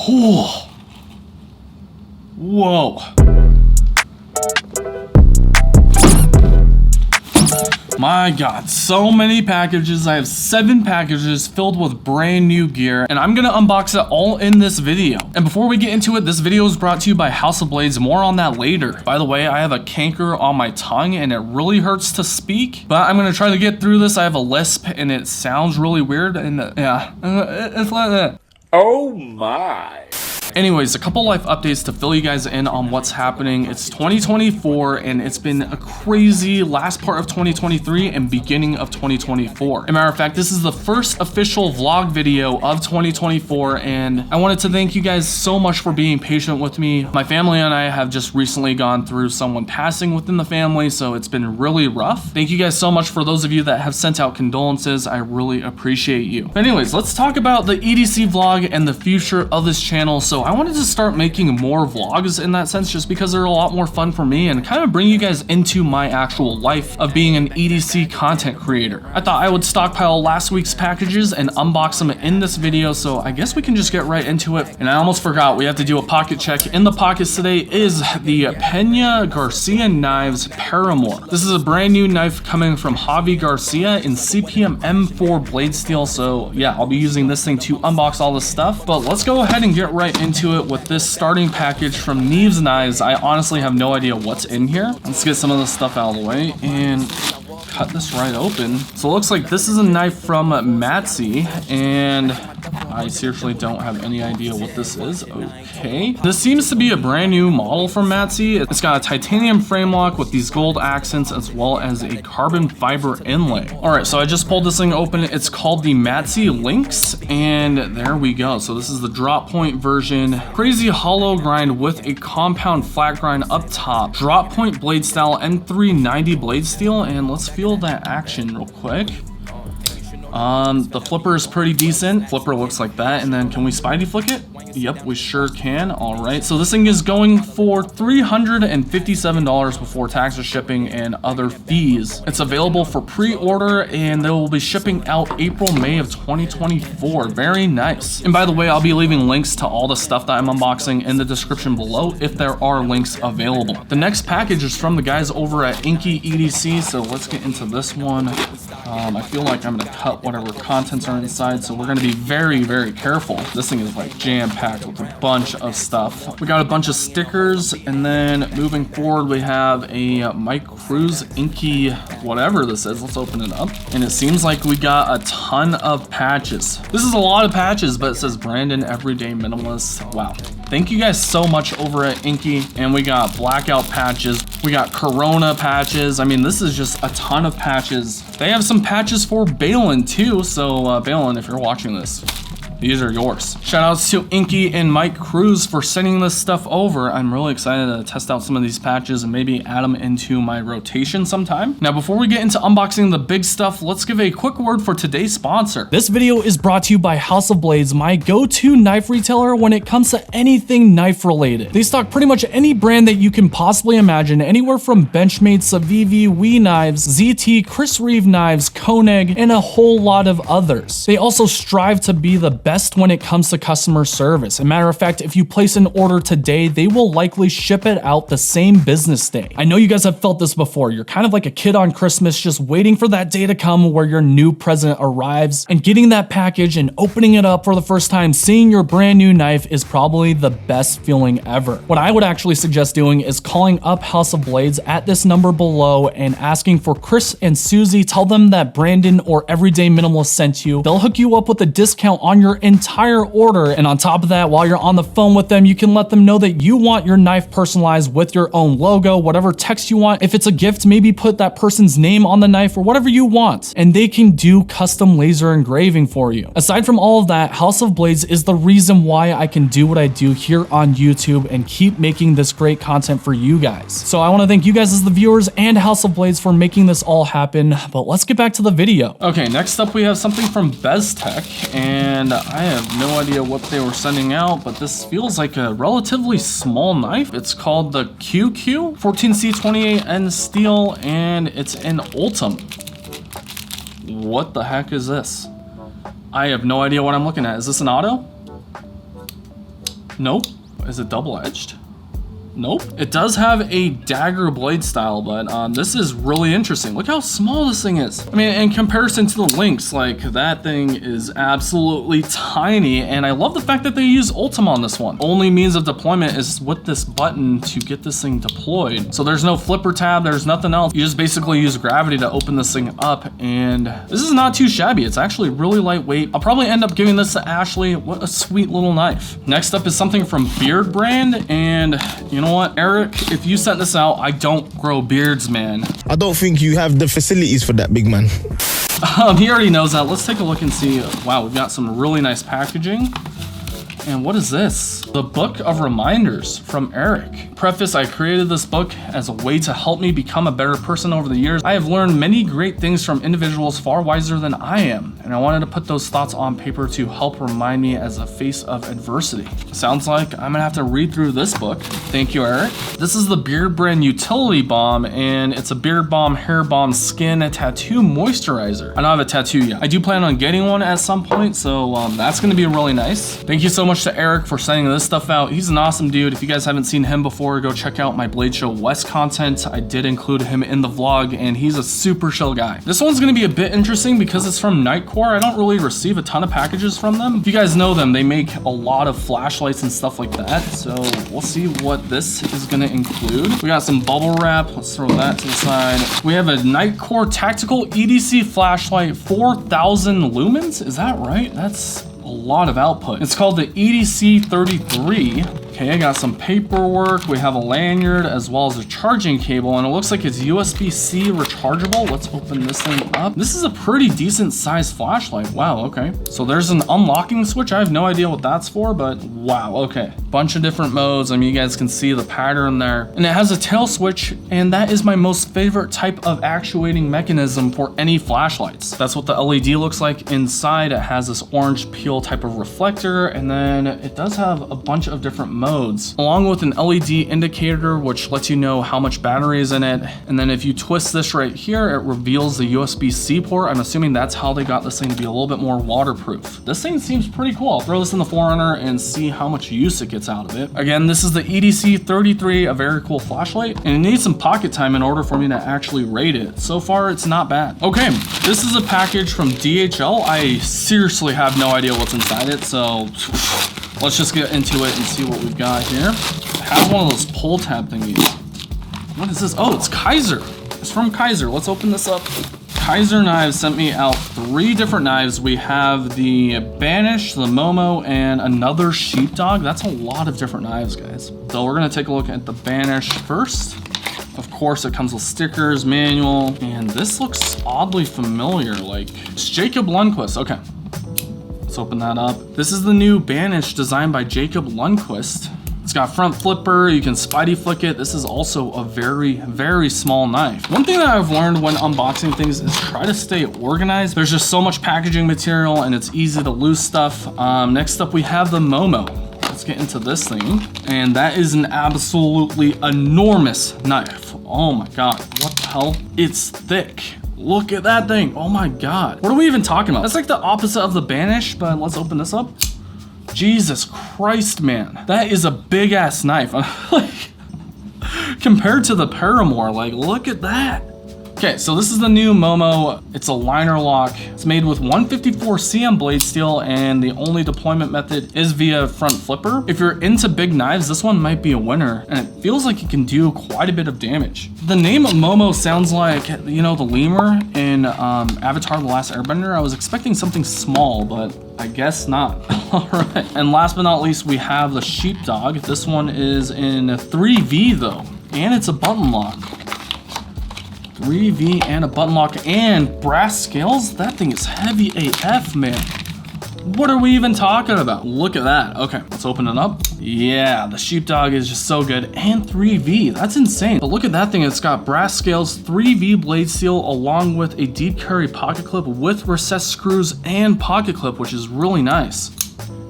Oh. Whoa. My God, so many packages. I have 7 packages filled with brand new gear, and I'm gonna unbox it all in this video. And before we get into it, this video is brought to you by House of Blades. More on that later. By the way, I have a canker on my tongue and it really hurts to speak, but I'm gonna try to get through this. I have a lisp and it sounds really weird, and yeah, it's like that. Oh my. Anyways, a couple life updates to fill you guys in on what's happening. It's 2024 and it's been a crazy last part of 2023 and beginning of 2024. As a matter of fact, this is the first official vlog video of 2024, and I wanted to thank you guys so much for being patient with me. My family and I have just recently gone through someone passing within the family, so it's been really rough. Thank you guys so much for those of you that have sent out condolences. I really appreciate you. But anyways, let's talk about the EDC vlog and the future of this channel. So I wanted to start making more vlogs in that sense, just because they're a lot more fun for me and kind of bring you guys into my actual life of being an EDC content creator. I thought I would stockpile last week's packages and unbox them in this video, so I guess we can just get right into it. And I almost forgot, we have to do a pocket check. In the pockets today is the Peña Garcia Knives Paramour. This is a brand new knife coming from Javi Garcia in CPM M4 blade steel. So yeah, I'll be using this thing to unbox all this stuff, but let's go ahead and get right into it with this starting package from Neves Knives. I honestly have no idea what's in here. Let's get some of this stuff out of the way and cut this right open. So it looks like this is a knife from Matsi, and I seriously don't have any idea what this is. Okay. This seems to be a brand new model from Matsi. It's got a titanium frame lock with these gold accents as well as a carbon fiber inlay. All right, so I just pulled this thing open. It's called the Matsi Lynx, and there we go. So this is the drop point version. Crazy hollow grind with a compound flat grind up top. Drop point blade style M390 blade steel, and let's feel that action real quick. The flipper is pretty decent. Flipper looks like that. And then can we Spidey flick it? Yep, we sure can. All right, so this thing is going for $357 before taxes, shipping, and other fees. It's available for pre-order, and they will be shipping out April, May of 2024. Very nice. And by the way, I'll be leaving links to all the stuff that I'm unboxing in the description below if there are links available. The next package is from the guys over at Inky EDC, so let's get into this one. I feel like I'm gonna cut whatever contents are inside, so we're gonna be very, very careful. This thing is like jam-packed with a bunch of stuff. We got a bunch of stickers, and then moving forward, we have a Mike Cruz Inky, whatever this is. Let's open it up. And it seems like we got a ton of patches. This is a lot of patches, but it says Brandon Everyday Minimalist. Wow. Thank you guys so much over at Inky. And we got blackout patches. We got Corona patches. I mean, this is just a ton of patches. They have some patches for Balin too. So Balin, if you're watching this, these are yours. Shout outs to Inky and Mike Cruz for sending this stuff over. I'm really excited to test out some of these patches and maybe add them into my rotation sometime. Now, before we get into unboxing the big stuff, let's give a quick word for today's sponsor. This video is brought to you by House of Blades, my go-to knife retailer when it comes to anything knife related. They stock pretty much any brand that you can possibly imagine, anywhere from Benchmade, Civivi, Wee Knives, ZT, Chris Reeve Knives, Koenig, and a whole lot of others. They also strive to be the best when it comes to customer service. As a matter of fact, if you place an order today, they will likely ship it out the same business day. I know you guys have felt this before. You're kind of like a kid on Christmas, just waiting for that day to come where your new present arrives, and getting that package and opening it up for the first time, seeing your brand new knife is probably the best feeling ever. What I would actually suggest doing is calling up House of Blades at this number below and asking for Chris and Susie. Tell them that Brandon or Everyday Minimalist sent you. They'll hook you up with a discount on your entire order, and on top of that, while you're on the phone with them, you can let them know that you want your knife personalized with your own logo, whatever text you want. If it's a gift, maybe put that person's name on the knife or whatever you want, and they can do custom laser engraving for you. Aside from all of that, House of Blades is the reason why I can do what I do here on YouTube and keep making this great content for you guys. So I want to thank you guys as the viewers and House of Blades for making this all happen, but let's get back to the video. Okay, next up we have something from BezTech, and I have no idea what they were sending out, but this feels like a relatively small knife. It's called the QQ 14C28N steel, and it's in Ultim. What the heck is this? I have no idea what I'm looking at. Is this an auto? Nope. Is it double-edged? Nope. It does have a dagger blade style, but this is really interesting. Look how small this thing is. I mean, in comparison to the Lynx, like that thing is absolutely tiny, and I love the fact that they use Ultima on this one. Only means of deployment is with this button to get this thing deployed. So there's no flipper tab, there's nothing else. You just basically use gravity to open this thing up, and this is not too shabby. It's actually really lightweight. I'll probably end up giving this to Ashley. What a sweet little knife. Next up is something from Beard brand, and you know what, Eric, if you sent this out, I don't grow beards, man. I don't think you have the facilities for that, big man. He already knows that. Let's take a look and see. Wow, we've got some really nice packaging. And what is this? The Book of Reminders from Eric. Preface, I created this book as a way to help me become a better person over the years. I have learned many great things from individuals far wiser than I am, and I wanted to put those thoughts on paper to help remind me as a face of adversity. Sounds like I'm gonna have to read through this book. Thank you, Eric. This is the Beard brand Utility Balm, and it's a beard balm, hair balm, skin, tattoo moisturizer. I don't have a tattoo yet. I do plan on getting one at some point, so that's gonna be really nice. Thank you so much to Eric for sending this stuff out. He's an awesome dude. If you guys haven't seen him before, go check out my Blade Show West content. I did include him in the vlog, and he's a super chill guy. This one's gonna be a bit interesting because it's from Nightcore. I don't really receive a ton of packages from them. If you guys know them, they make a lot of flashlights and stuff like that. So we'll see what this is gonna include. We got some bubble wrap. Let's throw that to the side. We have a Nightcore tactical EDC flashlight, 4,000 lumens. Is that right? That's a lot of output. It's called the EDC 33. Okay, I got some paperwork. We have a lanyard as well as a charging cable, and it looks like it's USB-C rechargeable. Let's open this thing up. This is a pretty decent sized flashlight. Wow, okay. So there's an unlocking switch. I have no idea what that's for, but wow, okay. Bunch of different modes. I mean, you guys can see the pattern there. And it has a tail switch, and that is my most favorite type of actuating mechanism for any flashlights. That's what the LED looks like inside. It has this orange peel type of reflector, and then it does have a bunch of different modes, along with an LED indicator which lets you know how much battery is in it. And then if you twist this right here, it reveals the USB-C port. I'm assuming that's how they got this thing to be a little bit more waterproof. This thing seems pretty cool. I'll throw this in the Forerunner and see how much use it gets out of it. Again, this is the EDC 33, a very cool flashlight, and it needs some pocket time in order for me to actually rate it. So far, it's not bad. Okay, this is a package from DHL. I seriously have no idea what's inside it, so let's just get into it and see what we've got here. It has one of those pull tab thingies. What is this? Oh, it's Kaiser. It's from Kaiser. Let's open this up. Kaiser Knives sent me out 3 different knives. We have the Banish, the Momo, and another Sheepdog. That's a lot of different knives, guys. So we're gonna take a look at the Banish first. Of course, it comes with stickers, manual, and this looks oddly familiar. Like, it's Jacob Lundquist. Okay. Let's open that up. This is the new Banish designed by Jacob Lundquist. It's got front flipper, you can spidey flick it. This is also a very, very small knife. One thing that I've learned when unboxing things is try to stay organized. There's just so much packaging material and it's easy to lose stuff. Next up we have the Momo. Let's get into this thing. And that is an absolutely enormous knife. Oh my God, what the hell? It's thick. Look at that thing. Oh my God. What are we even talking about? That's like the opposite of the Banish, but let's open this up. Jesus Christ, man. That is a big ass knife. Like, compared to the Paramour, like, look at that. Okay, so this is the new Momo. It's a liner lock. It's made with 154 CM blade steel, and the only deployment method is via front flipper. If you're into big knives, this one might be a winner, and it feels like it can do quite a bit of damage. The name Momo sounds like, you know, the lemur in Avatar: The Last Airbender. I was expecting something small, but I guess not. All right, and last but not least, we have the Sheepdog. This one is in 3V though, and it's a button lock. 3V and a button lock and brass scales. That thing is heavy AF, man. What are we even talking about? Look at that. Okay, let's open it up. Yeah, the Sheepdog is just so good. And 3V, that's insane. But look at that thing. It's got brass scales, 3V blade steel, along with a deep carry pocket clip with recessed screws and pocket clip, which is really nice.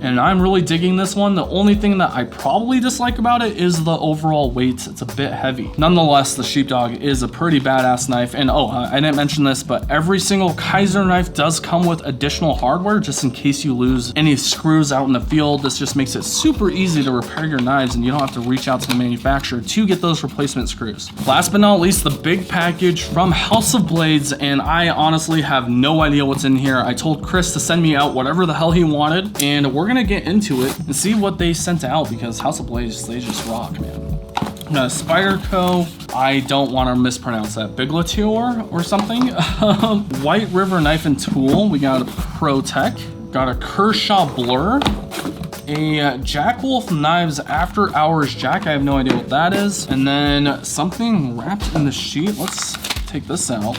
and I'm really digging this one. The only thing that I probably dislike about it is the overall weight. It's a bit heavy. Nonetheless, the Sheepdog is a pretty badass knife. And I didn't mention this, but every single Kaiser knife does come with additional hardware just in case you lose any screws out in the field. This just makes it super easy to repair your knives, and you don't have to reach out to the manufacturer to get those replacement screws. Last but not least, the big package from House of Blades, and I honestly have no idea what's in here. I told Chris to send me out whatever the hell he wanted, and we're gonna get into it and see what they sent out, because House of Blades, they just rock, man. Spyderco, I don't want to mispronounce that, Biglateur or something. White River Knife and Tool, we got a ProTech, got a Kershaw Blur, a Jack Wolf Knives After Hours Jack, I have no idea what that is, and then something wrapped in the sheet. Let's take this out.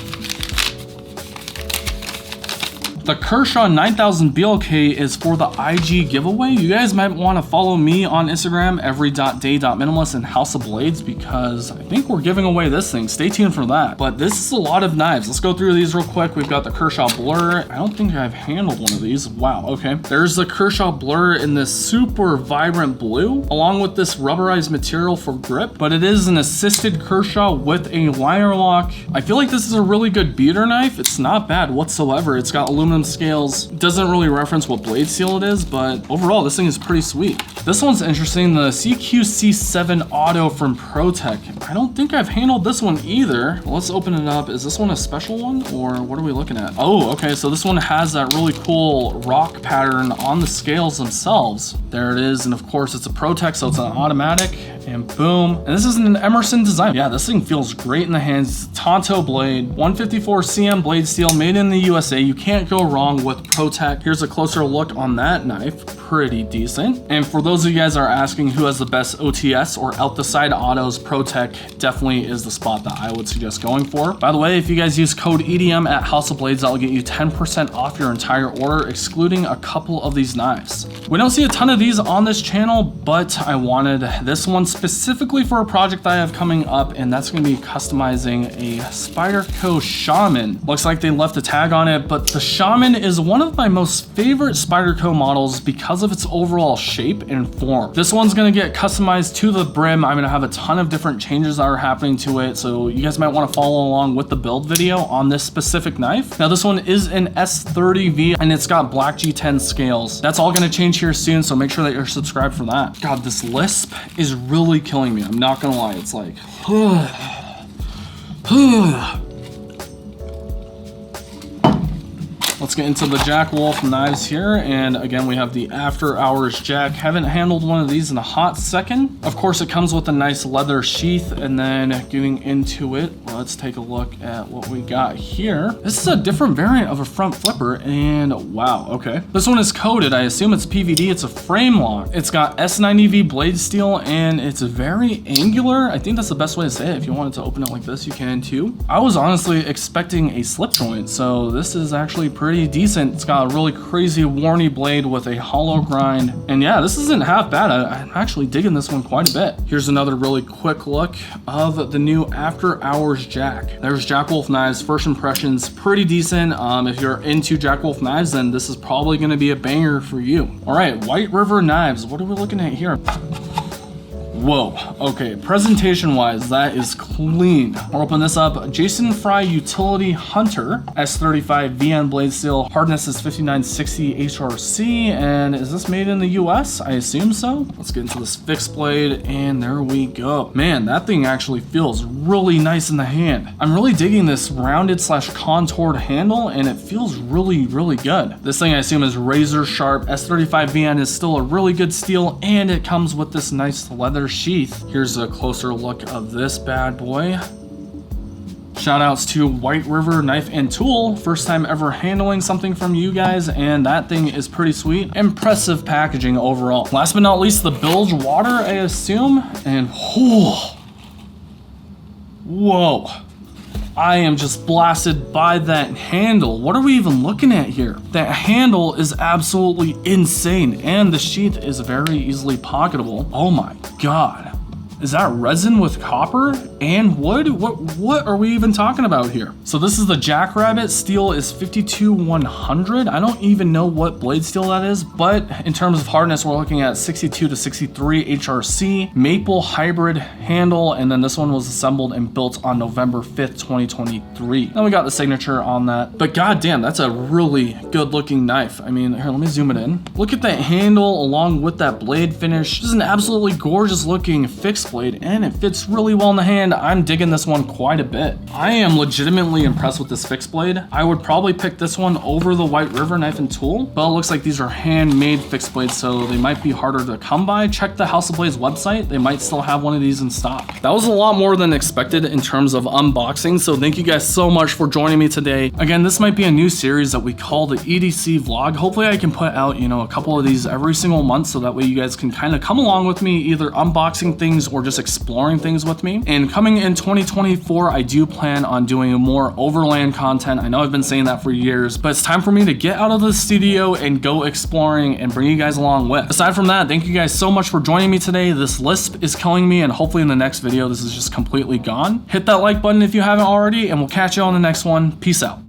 The Kershaw 9000 BLK is for the IG giveaway. You guys might want to follow me on Instagram, every.day.minimalist and House of Blades, because I think we're giving away this thing. Stay tuned for that. But this is a lot of knives. Let's go through these real quick. We've got the Kershaw Blur. I don't think I've handled one of these. Wow, okay. There's the Kershaw Blur in this super vibrant blue, along with this rubberized material for grip, but it is an assisted Kershaw with a liner lock. I feel like this is a really good beater knife. It's not bad whatsoever. It's got aluminum scales. Doesn't really reference what blade steel it is, but overall this thing is pretty sweet. This one's interesting, the CQC7 Auto from ProTech. I don't think I've handled this one either. Let's open it up. Is this one a special one, or what are we looking at? Oh, okay, so this one has that really cool rock pattern on the scales themselves. There it is, and of course it's a ProTech, so it's an automatic, and boom. And this is an Emerson design. Yeah, this thing feels great in the hands. Tonto blade, 154 CM blade steel, made in the USA. You can't go wrong with ProTech. Here's a closer look on that knife. Pretty decent. And for those of you guys that are asking who has the best OTS or out the side autos, ProTech definitely is the spot that I would suggest going for. By the way, if you guys use code EDM at House of Blades, that'll get you 10% off your entire order, excluding a couple of these knives. We don't see a ton of these on this channel, but I wanted this one specifically for a project that I have coming up, and that's going to be customizing a Spyderco Shaman. Looks like they left a tag on it, but the Shaman is one of my most favorite Spyderco models because of its overall shape and form. This one's going to get customized to the brim. I'm going to have a ton of different changes that are happening to it, so you guys might want to follow along with the build video on this specific knife. Now this one is an S30V, and it's got black G10 scales. That's all going to change here soon, so make sure that you're subscribed for that. God, this lisp is really killing me. I'm not gonna lie, it's like let's get into the Jack Wolf knives here, and again we have the After Hours Jack. Haven't handled one of these in a hot second. Of course it comes with a nice leather sheath, and then getting into it, let's take a look at what we got here. This is a different variant of a front flipper, and wow, okay. This one is coated, I assume it's PVD, it's a frame lock. It's got S90V blade steel, and it's very angular. I think that's the best way to say it. If you wanted to open it like this, you can too. I was honestly expecting a slip joint, so this is actually pretty decent. It's got a really crazy Warney blade with a hollow grind, and yeah, this isn't half bad. I'm actually digging this one quite a bit. Here's another really quick look of the new After Hours Jack. There's Jack Wolf knives. First impressions, pretty decent. If you're into Jack Wolf knives, then this is probably going to be a banger for you. All right, White River knives. What are we looking at here? Whoa, okay, presentation wise, that is clean. I'll open this up. Jason Fry Utility Hunter, S35 VN blade steel, hardness is 5960 HRC, and is this made in the US? I assume so. Let's get into this fixed blade, and there we go. Man, that thing actually feels really nice in the hand. I'm really digging this rounded / contoured handle, and it feels really, really good. This thing I assume is razor sharp. S35 VN is still a really good steel, and it comes with this nice leather sheath. Here's a closer look of this bad boy. Shout outs to White River Knife and Tool. First time ever handling something from you guys, and that thing is pretty sweet. Impressive packaging overall. Last but not least, the bilge water, I assume. And whoa. I am just blasted by that handle. What are we even looking at here? That handle is absolutely insane, and the sheath is very easily pocketable. Oh my God. Is that resin with copper and wood? What are we even talking about here? So this is the Jackrabbit. Steel is 52-100. I don't even know what blade steel that is, but in terms of hardness, we're looking at 62 to 63 HRC, maple hybrid handle, and then this one was assembled and built on November 5th, 2023. Then we got the signature on that. But goddamn, that's a really good looking knife. I mean, here, let me zoom it in. Look at that handle along with that blade finish. This is an absolutely gorgeous looking fixed blade, and it fits really well in the hand. I'm digging this one quite a bit. I am legitimately impressed with this fixed blade. I would probably pick this one over the White River knife and tool, but it looks like these are handmade fixed blades, so they might be harder to come by. Check the House of Blades website. They might still have one of these in stock. That was a lot more than expected in terms of unboxing, so thank you guys so much for joining me today. Again, this might be a new series that we call the EDC vlog. Hopefully I can put out, you know, a couple of these every single month, so that way you guys can kind of come along with me, either unboxing things or just exploring things with me. And coming in 2024, I do plan on doing more overland content. I know I've been saying that for years, but it's time for me to get out of the studio and go exploring and bring you guys along with. Aside from that, thank you guys so much for joining me today. This lisp is killing me, and hopefully in the next video, this is just completely gone. Hit that like button if you haven't already, and we'll catch you on the next one. Peace out.